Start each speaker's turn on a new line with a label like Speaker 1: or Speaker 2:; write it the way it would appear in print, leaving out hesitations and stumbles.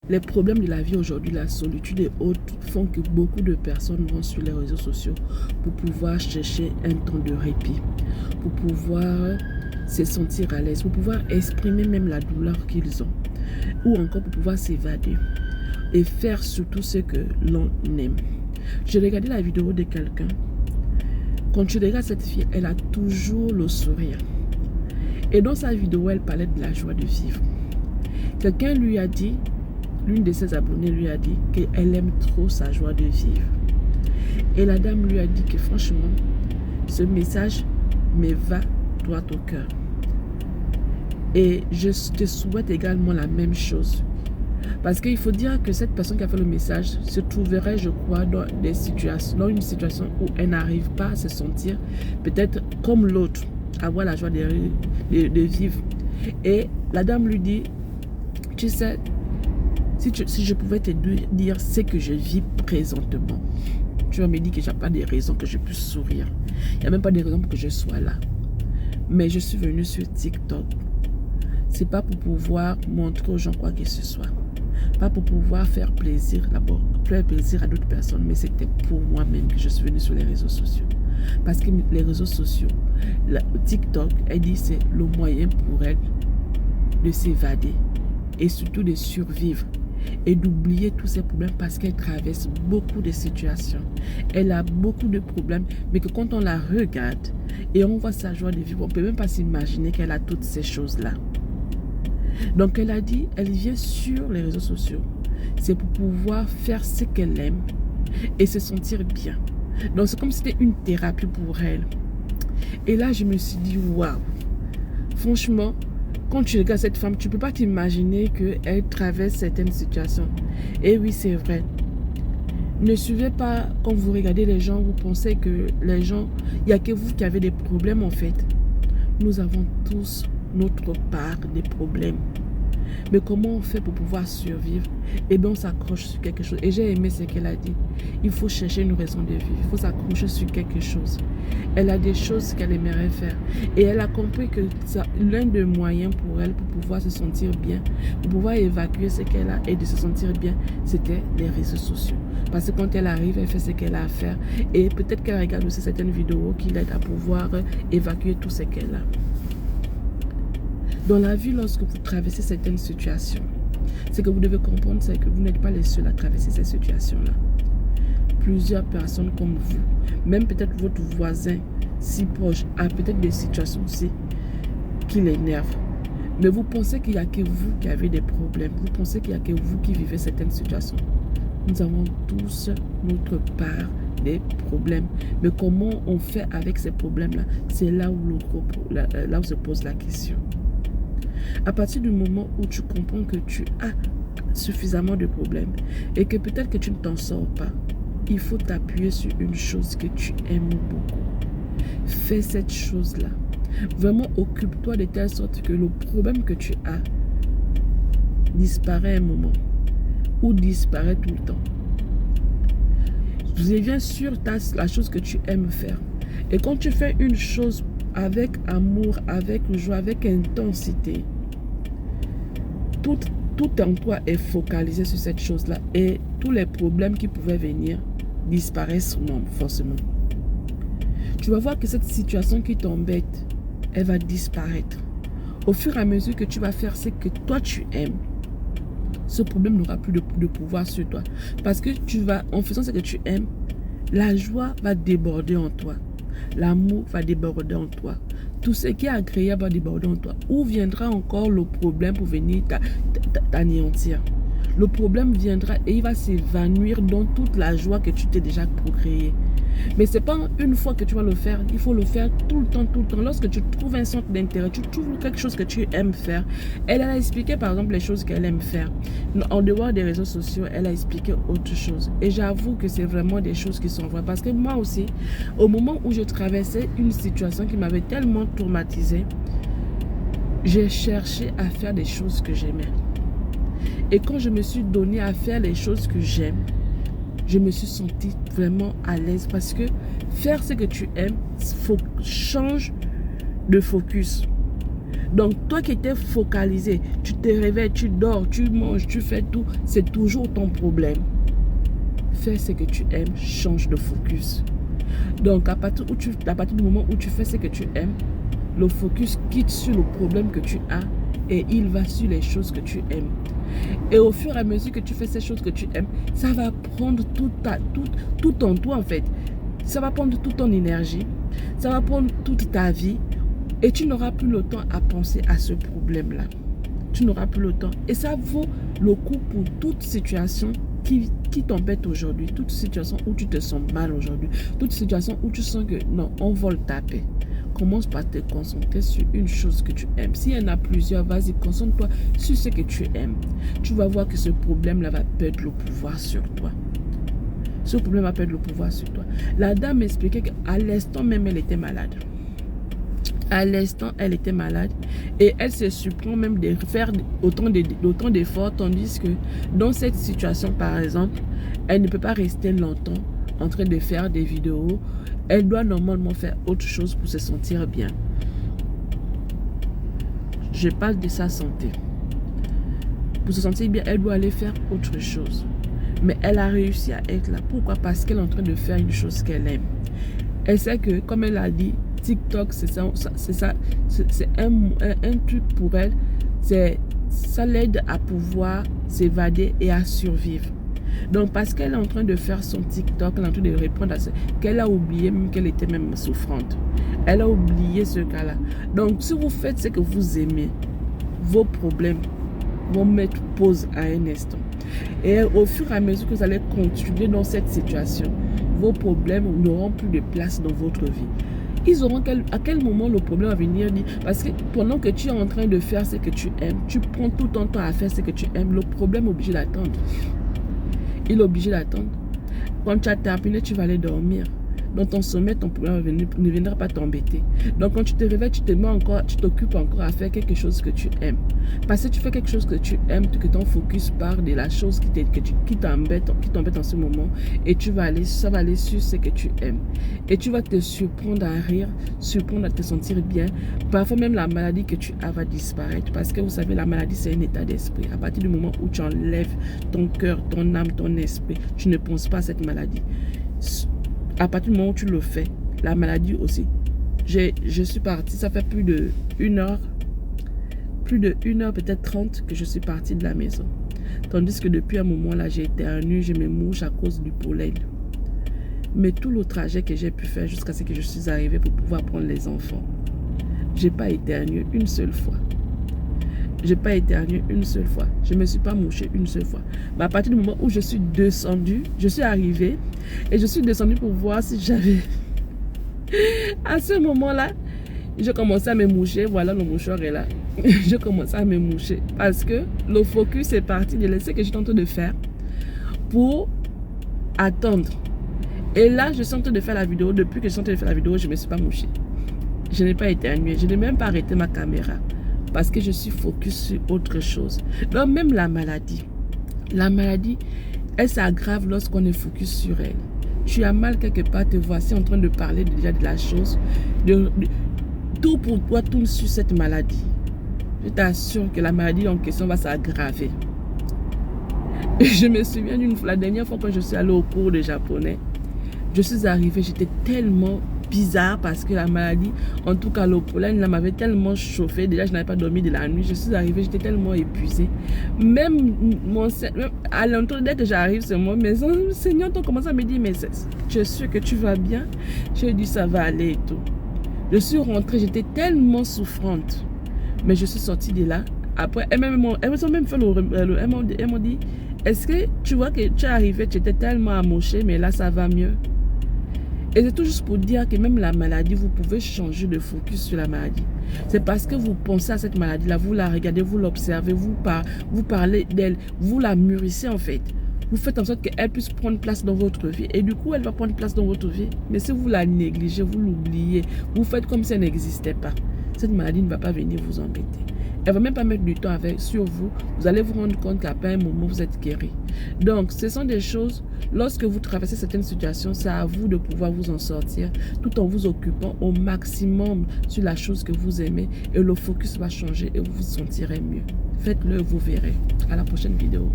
Speaker 1: Les problèmes de la vie aujourd'hui, la solitude et autres, font que beaucoup de personnes vont sur les réseaux sociaux pour pouvoir chercher un temps de répit, pour pouvoir se sentir à l'aise, pour pouvoir exprimer même la douleur qu'ils ont, ou encore pour pouvoir s'évader et faire surtout ce que l'on aime. J'ai regardé la vidéo de quelqu'un. Quand tu regardes cette fille, elle a toujours le sourire. Et dans sa vidéo, elle parlait de la joie de vivre. Quelqu'un lui a dit, l'une de ses abonnés lui a dit qu'elle aime trop sa joie de vivre. Et la dame lui a dit que franchement, ce message me va droit au cœur. Et je te souhaite également la même chose. Parce qu'il faut dire que cette personne qui a fait le message se trouverait, je crois, dans une situation où elle n'arrive pas à se sentir peut-être comme l'autre, avoir la joie de vivre. Et la dame lui dit, tu sais, si je pouvais te dire ce que je vis présentement, tu vas me dire que je n'ai pas de raison que je puisse sourire. Il n'y a même pas de raison pour que je sois là. Mais je suis venue sur TikTok. Ce n'est pas pour pouvoir montrer aux gens quoi que ce soit. Pas pour pouvoir faire plaisir d'abord, faire plaisir à d'autres personnes, mais c'était pour moi-même que je suis venue sur les réseaux sociaux. Parce que les réseaux sociaux, TikTok, elle dit c'est le moyen pour elle de s'évader et surtout de survivre et d'oublier tous ces problèmes parce qu'elle traverse beaucoup de situations. Elle a beaucoup de problèmes, mais que quand on la regarde et on voit sa joie de vivre, on ne peut même pas s'imaginer qu'elle a toutes ces choses-là. Donc elle a dit, elle vient sur les réseaux sociaux, c'est pour pouvoir faire ce qu'elle aime et se sentir bien. Donc c'est comme si c'était une thérapie pour elle. Et là je me suis dit, waouh, franchement, quand tu regardes cette femme, tu ne peux pas t'imaginer qu'elle traverse certaines situations. Et oui, c'est vrai. Ne suivez pas, quand vous regardez les gens, vous pensez que les gens, il n'y a que vous qui avez des problèmes en fait. Nous avons tous notre part des problèmes. Mais comment on fait pour pouvoir survivre? Eh bien, on s'accroche sur quelque chose. Et j'ai aimé ce qu'elle a dit. Il faut chercher une raison de vivre. Il faut s'accrocher sur quelque chose. Elle a des choses qu'elle aimerait faire. Et elle a compris que l'un des moyens pour elle, pour pouvoir se sentir bien, pour pouvoir évacuer ce qu'elle a et de se sentir bien, c'était les réseaux sociaux. Parce que quand elle arrive, elle fait ce qu'elle a à faire. Et peut-être qu'elle regarde aussi certaines vidéos qui l'aident à pouvoir évacuer tout ce qu'elle a. Dans la vie, lorsque vous traversez certaines situations, ce que vous devez comprendre, c'est que vous n'êtes pas les seuls à traverser ces situations-là. Plusieurs personnes comme vous, même peut-être votre voisin si proche, a peut-être des situations aussi qui l'énervent. Mais vous pensez qu'il n'y a que vous qui avez des problèmes. Vous pensez qu'il n'y a que vous qui vivez certaines situations. Nous avons tous notre part des problèmes. Mais comment on fait avec ces problèmes-là? C'est là où se pose la question. À partir du moment où tu comprends que tu as suffisamment de problèmes et que peut-être que tu ne t'en sors pas, il faut t'appuyer sur une chose que tu aimes beaucoup. Fais cette chose-là. Vraiment, occupe-toi de telle sorte que le problème que tu as disparaît un moment ou disparaît tout le temps. Viens sur la chose que tu aimes faire. Et quand tu fais une chose avec amour, avec joie, avec intensité, tout en toi est focalisé sur cette chose-là et tous les problèmes qui pouvaient venir disparaissent forcément. Tu vas voir que cette situation qui t'embête, elle va disparaître. Au fur et à mesure que tu vas faire ce que toi tu aimes, ce problème n'aura plus de pouvoir sur toi. Parce que en faisant ce que tu aimes, la joie va déborder en toi. L'amour va déborder en toi. Tout ce qui est agréable va déborder en toi. Où viendra encore le problème pour venir t'anéantir? Le problème viendra et il va s'évanouir dans toute la joie que tu t'es déjà procréée. Mais ce n'est pas une fois que tu vas le faire. Il faut le faire tout le temps, tout le temps. Lorsque tu trouves un centre d'intérêt, tu trouves quelque chose que tu aimes faire. Elle a expliqué par exemple les choses qu'elle aime faire. En dehors des réseaux sociaux, elle a expliqué autre chose. Et j'avoue que c'est vraiment des choses qui sont vraies. Parce que moi aussi, au moment où je traversais une situation qui m'avait tellement traumatisée, j'ai cherché à faire des choses que j'aimais. Et quand je me suis donnée à faire les choses que j'aime, je me suis sentie vraiment à l'aise parce que faire ce que tu aimes, change de focus. Donc, toi qui étais focalisé, tu te réveilles, tu dors, tu manges, tu fais tout, c'est toujours ton problème. Fais ce que tu aimes, change de focus. Donc, à partir du moment où tu fais ce que tu aimes, le focus quitte sur le problème que tu as et il va sur les choses que tu aimes. Et au fur et à mesure que tu fais ces choses que tu aimes, ça va prendre tout en toi en fait. Ça va prendre toute ton énergie, ça va prendre toute ta vie et tu n'auras plus le temps à penser à ce problème-là. Tu n'auras plus le temps. Et ça vaut le coup pour toute situation qui t'embête aujourd'hui, toute situation où tu te sens mal aujourd'hui, toute situation où tu sens que non, on vole ta paix. Commence par te concentrer sur une chose que tu aimes. S'il y en a plusieurs, vas-y, concentre-toi sur ce que tu aimes. Tu vas voir que ce problème-là va perdre le pouvoir sur toi. Ce problème va perdre le pouvoir sur toi. La dame m'expliquait qu'à l'instant même, elle était malade. À l'instant, elle était malade et elle se surprend même de faire autant d'efforts, tandis que dans cette situation, par exemple, elle ne peut pas rester longtemps en train de faire des vidéos. Elle doit normalement faire autre chose pour se sentir bien. Je parle de sa santé. Pour se sentir bien, elle doit aller faire autre chose. Mais elle a réussi à être là. Pourquoi? Parce qu'elle est en train de faire une chose qu'elle aime. Elle sait que, comme elle a dit, TikTok, c'est un truc pour elle. Ça l'aide à pouvoir s'évader et à survivre. Donc, parce qu'elle est en train de faire son TikTok, elle est en train de répondre à ce qu'elle a oublié, même qu'elle était même souffrante. Elle a oublié ce cas-là. Donc, si vous faites ce que vous aimez, vos problèmes vont mettre pause à un instant. Et au fur et à mesure que vous allez continuer dans cette situation, vos problèmes n'auront plus de place dans votre vie. Ils auront à quel moment le problème va venir dire, parce que pendant que tu es en train de faire ce que tu aimes, tu prends tout ton temps à faire ce que tu aimes, le problème est obligé d'attendre. Il est obligé d'attendre. Quand tu as terminé, tu vas aller dormir. Dans ton sommeil, ton problème ne viendra pas t'embêter. Donc quand tu te réveilles, tu t'occupes encore à faire quelque chose que tu aimes. Parce que tu fais quelque chose que tu aimes, que ton focus part de la chose qui t'embête en ce moment. Et ça va aller sur ce que tu aimes. Et tu vas te surprendre à rire, surprendre à te sentir bien. Parfois même la maladie que tu as va disparaître. Parce que vous savez, la maladie c'est un état d'esprit. À partir du moment où tu enlèves ton cœur, ton âme, ton esprit, tu ne penses pas à cette maladie. À partir du moment où tu le fais, la maladie aussi. Je suis partie, ça fait plus de 1 heure, peut-être 30 que je suis partie de la maison. Tandis que depuis un moment là, j'ai éternué, je me mouche à cause du pollen. Mais tout le trajet que j'ai pu faire jusqu'à ce que je suis arrivée pour pouvoir prendre les enfants, j'ai pas éternué une seule fois. Je n'ai pas éternué une seule fois. Je ne me suis pas mouché une seule fois. Mais à partir du moment où je suis descendue, je suis arrivée et je suis descendue pour voir si j'avais... À ce moment-là, je commençais à me moucher. Voilà, le mouchoir est là. Je commençais à me moucher parce que le focus est parti de laisser que j'étais en train de faire pour attendre. Et là, je suis en train de faire la vidéo. Depuis que je suis en train de faire la vidéo, je ne me suis pas mouchée. Je n'ai pas éternué. Je n'ai même pas arrêté ma caméra. Parce que je suis focus sur autre chose. Donc même la maladie, elle s'aggrave lorsqu'on est focus sur elle. Tu as mal quelque part, te voici en train de parler déjà de la chose. Tout pour toi tourne sur cette maladie. Je t'assure que la maladie en question va s'aggraver. Je me souviens la dernière fois quand je suis allée au cours de japonais, je suis arrivée, j'étais tellement bizarre parce que la maladie, en tout cas le pollen, m'avait tellement chauffé. Déjà, je n'avais pas dormi de la nuit. Je suis arrivée, j'étais tellement épuisée. Même à l'entour, dès que j'arrive, c'est moi, mais Seigneur, tu commences à me dire, mais je suis sûre que tu vas bien. J'ai dit, ça va aller et tout. Je suis rentrée, j'étais tellement souffrante. Mais je suis sortie de là. Après, elles m'ont même fait elles m'ont dit, est-ce que tu vois que tu es arrivée, tu étais tellement amochée, mais là, ça va mieux. Et c'est tout juste pour dire que même la maladie, vous pouvez changer de focus sur la maladie. C'est parce que vous pensez à cette maladie-là, vous la regardez, vous l'observez, vous parlez d'elle, vous la mûrissez en fait. Vous faites en sorte qu'elle puisse prendre place dans votre vie. Et du coup, elle va prendre place dans votre vie. Mais si vous la négligez, vous l'oubliez, vous faites comme si elle n'existait pas. Cette maladie ne va pas venir vous embêter. Elle ne va même pas mettre du temps sur vous. Vous allez vous rendre compte qu'après un moment, vous êtes guéri. Donc, ce sont des choses, lorsque vous traversez certaines situations, c'est à vous de pouvoir vous en sortir tout en vous occupant au maximum sur la chose que vous aimez et le focus va changer et vous vous sentirez mieux. Faites-le, vous verrez. À la prochaine vidéo.